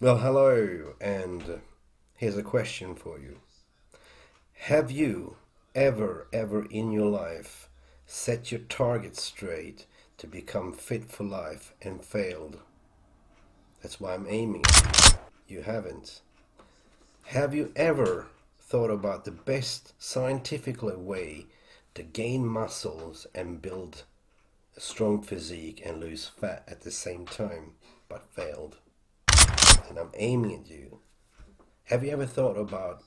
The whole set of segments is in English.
Well, hello, and here's a question for you. Have you ever in your life set your target straight to become fit for life and failed? That's why I'm aiming at you. You haven't. Have you ever thought about the best scientific way to gain muscles and build a strong physique and lose fat at the same time, but failed? And I'm aiming at you. Have you ever thought about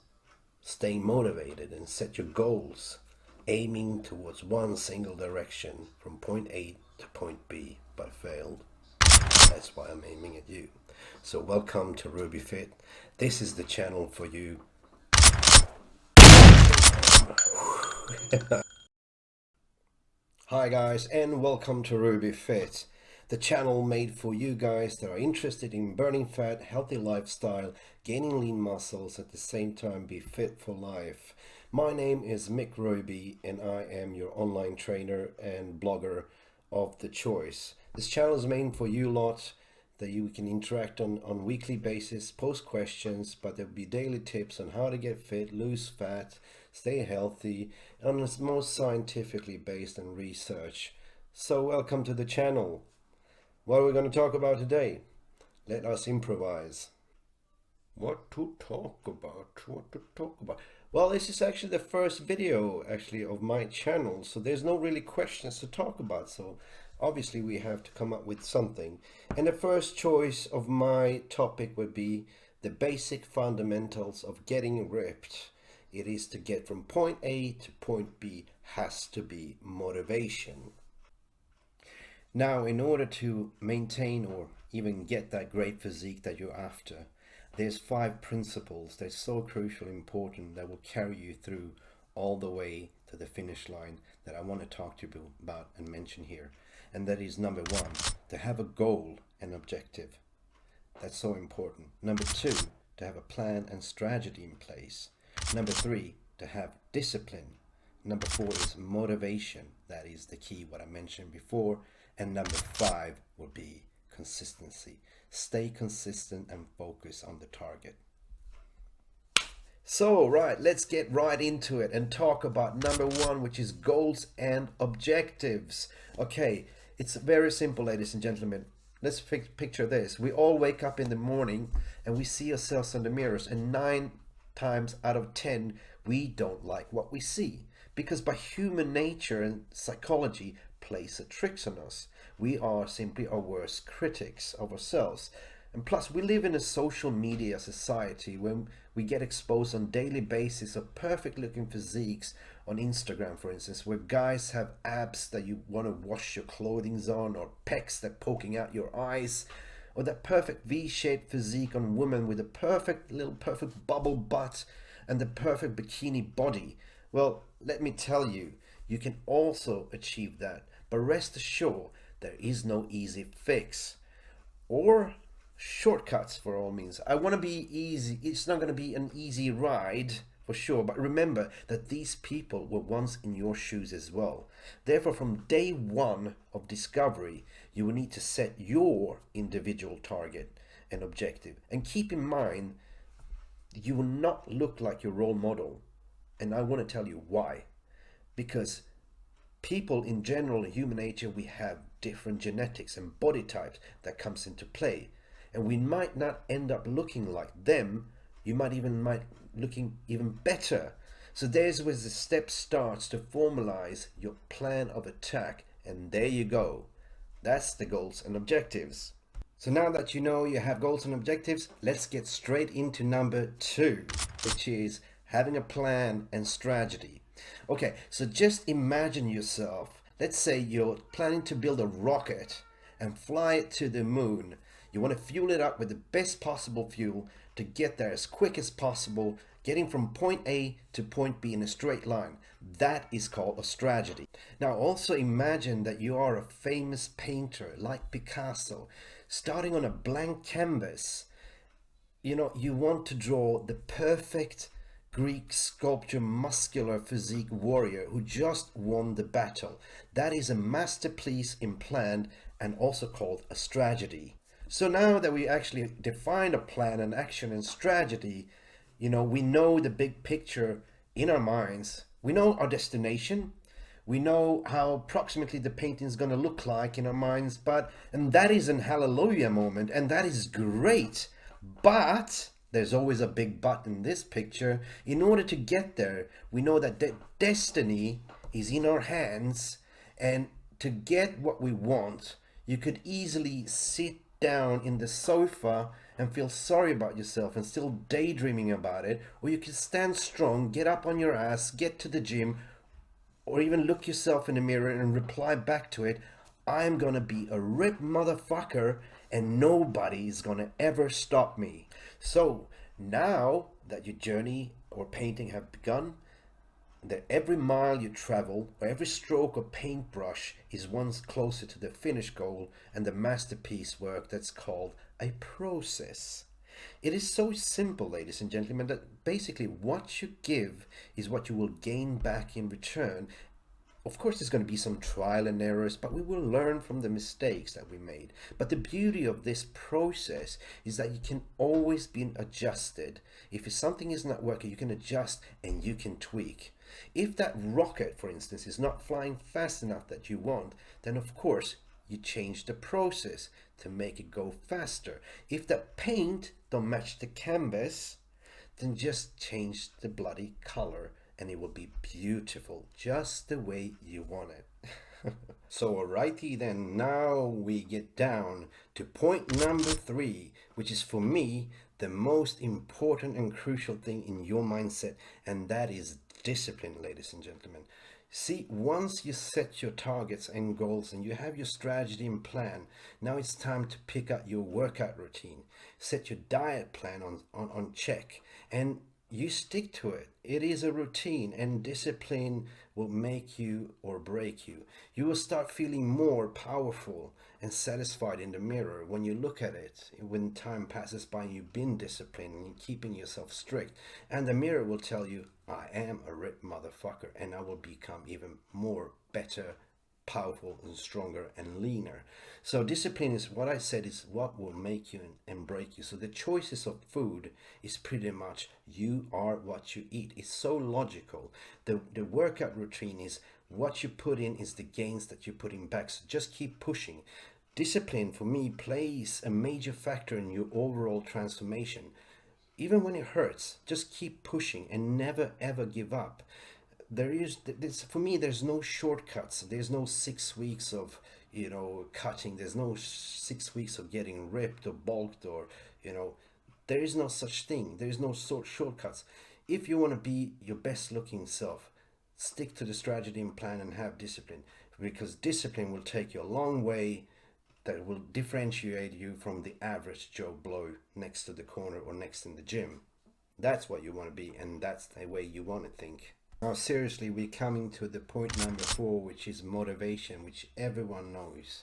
staying motivated and set your goals, aiming towards one single direction from point A to point B, but failed? That's why I'm aiming at you. So welcome to Ruby Fit. This is the channel for you. Hi guys, and welcome to Ruby Fit, the channel made for you guys that are interested in burning fat, healthy lifestyle, gaining lean muscles, at the same time be fit for life. My name is Mick Ruby and I am your online trainer and blogger of the choice. This channel is made for you lot that you can interact on weekly basis, post questions, but there'll be daily tips on how to get fit, lose fat, stay healthy, and it's most scientifically based on research. So welcome to the channel. What are we going to talk about today? Let us improvise. What to talk about? What to talk about? Well, this is actually the first video actually of my channel, so there's no really questions to talk about. So obviously we have to come up with something. And the first choice of my topic would be the basic fundamentals of getting ripped. It is to get from point A to point B has to be motivation. Now, in order to maintain or even get that great physique that you're after, there's 5 principles that's so crucially important that will carry you through all the way to the finish line that I want to talk to you about and mention here. And that is number 1, to have a goal and objective. That's so important. Number 2, to have a plan and strategy in place. Number 3, to have discipline. Number 4 is motivation. That is the key, what I mentioned before. And number 5 will be consistency. Stay consistent and focus on the target. So, right, let's get right into it and talk about number 1, which is goals and objectives. Okay, it's very simple, ladies and gentlemen. Let's picture this. We all wake up in the morning and we see ourselves in the mirrors, and 9 times out of 10 we don't like what we see, because by human nature and psychology plays tricks on us. We are simply our worst critics of ourselves. And plus, we live in a social media society when we get exposed on daily basis of perfect looking physiques on Instagram, for instance, where guys have abs that you want to wash your clothing on, or pecs that poking out your eyes, or that perfect V-shaped physique on women with a perfect bubble butt and the perfect bikini body. Well, let me tell you, you can also achieve that, but rest assured there is no easy fix or shortcuts for all means. I want to be easy. It's not going to be an easy ride for sure, but remember that these people were once in your shoes as well. Therefore, from day 1 of discovery, you will need to set your individual target and objective, and keep in mind you will not look like your role model. And I want to tell you why. Because people in general, in human nature, we have different genetics and body types that comes into play, and we might not end up looking like them. You might looking even better. So there's where the step starts to formalize your plan of attack, and there you go. That's the goals and objectives. So now that you know you have goals and objectives, let's get straight into number 2, which is having a plan and strategy. Okay, so just imagine yourself. Let's say you're planning to build a rocket and fly it to the moon. You want to fuel it up with the best possible fuel to get there as quick as possible, getting from point A to point B in a straight line. That is called a strategy. Now also imagine that you are a famous painter like Picasso, starting on a blank canvas. You want to draw the perfect Greek sculpture muscular physique warrior who just won the battle. That is a masterpiece in plan and also called a strategy. So now that we actually define a plan and action and strategy, we know the big picture in our minds. We know our destination. We know how approximately the painting is going to look like in our minds, and that is an hallelujah moment, and that is great. But there's always a big but in this picture. In order to get there, we know that destiny is in our hands, and to get what we want, you could easily sit down in the sofa and feel sorry about yourself and still daydreaming about it, or you can stand strong, get up on your ass, get to the gym, or even look yourself in the mirror and reply back to it, I'm gonna be a ripped motherfucker and nobody is gonna ever stop me. So now that your journey or painting have begun, that every mile you travel or every stroke of paintbrush is once closer to the finished goal and the masterpiece work that's called a process. It is so simple, ladies and gentlemen, that basically what you give is what you will gain back in return. Of course, there's going to be some trial and errors, but we will learn from the mistakes that we made. But the beauty of this process is that you can always be adjusted. If something is not working, you can adjust and you can tweak. If that rocket, for instance, is not flying fast enough that you want, then of course you change the process to make it go faster. If the paint don't match the canvas, then just change the bloody color and it will be beautiful, just the way you want it. So alrighty then, now we get down to point number 3, which is for me the most important and crucial thing in your mindset, and that is discipline, ladies and gentlemen. See, once you set your targets and goals and you have your strategy and plan, now it's time to pick up your workout routine. Set your diet plan on check and you stick to it. It is a routine, and discipline will make you or break you. You will start feeling more powerful and satisfied in the mirror when you look at it. When time passes by and you've been disciplined and keeping yourself strict, and the mirror will tell you, I am a ripped motherfucker and I will become even more better, powerful and stronger and leaner. So discipline is what I said is what will make you and break you. So the choices of food is pretty much you are what you eat. It's so logical. The workout routine is what you put in is the gains that you're putting back. So just keep pushing. Discipline for me plays a major factor in your overall transformation. Even when it hurts, just keep pushing and never ever give up. For me, there's no shortcuts. There's no 6 weeks of cutting. There's no 6 weeks of getting ripped or bulked, or there is no such thing. There is no shortcuts. If you want to be your best looking self, stick to the strategy and plan and have discipline, because discipline will take you a long way. That will differentiate you from the average Joe Blow next to the corner or next in the gym. That's what you want to be, and that's the way you want to think. Now seriously, we're coming to the point number 4, which is motivation, which everyone knows.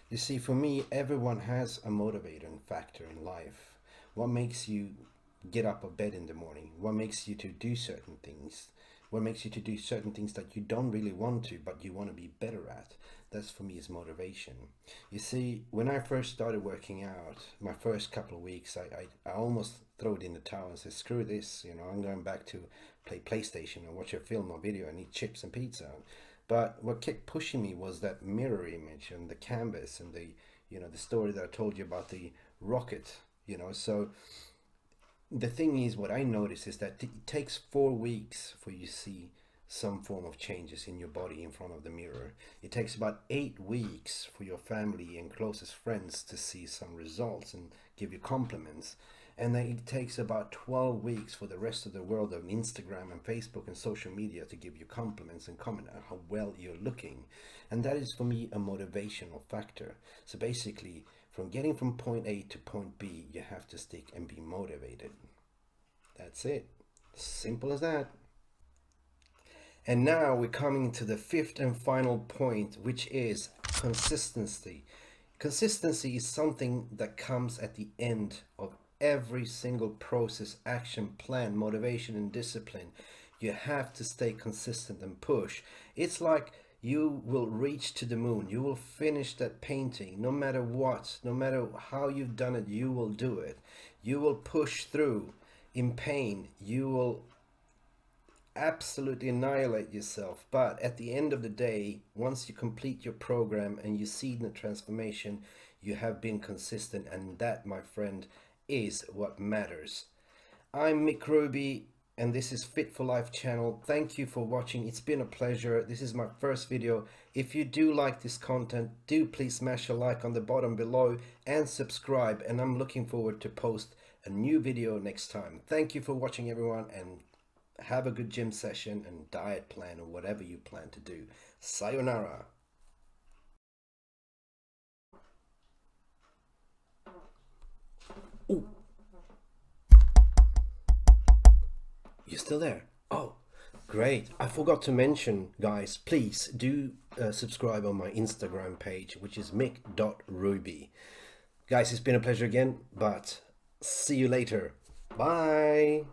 You see, for me, everyone has a motivating factor in life. What makes you get up of bed in the morning? What makes you to do certain things? What makes you to do certain things that you don't really want to, but you want to be better at? That's for me is motivation. You see, when I first started working out, my first couple of weeks, I almost threw it in the towel and said, screw this, I'm going back to play PlayStation or watch a film or video and eat chips and pizza. But what kept pushing me was that mirror image and the canvas and the story that I told you about the rocket, So the thing is, what I noticed is that it takes 4 weeks for you to see some form of changes in your body in front of the mirror. It takes about 8 weeks for your family and closest friends to see some results and give you compliments. And then it takes about 12 weeks for the rest of the world on Instagram and Facebook and social media to give you compliments and comment on how well you're looking. And that is for me a motivational factor. So basically, from getting from point A to point B, you have to stick and be motivated. That's it. Simple as that. And now we're coming to the 5th and final point, which is consistency. Consistency is something that comes at the end of every single process, action, plan, motivation, and discipline. You have to stay consistent and push. It's like you will reach to the moon. You will finish that painting no matter what, no matter how you've done it, you will do it. You will push through in pain. You will absolutely annihilate yourself. But at the end of the day, once you complete your program and you see the transformation, you have been consistent, and that, my friend, is what matters. I'm Mick Ruby, and this is Fit for Life channel. Thank you for watching. It's been a pleasure. This is my first video. If you do like this content, do please smash a like on the bottom below and subscribe, and I'm looking forward to post a new video next time. Thank you for watching, everyone, and have a good gym session and diet plan or whatever you plan to do. Sayonara. Ooh. You're still there? Oh, great. I forgot to mention, guys, please do subscribe on my Instagram page, which is mick.ruby. Guys, it's been a pleasure again, but see you later. Bye.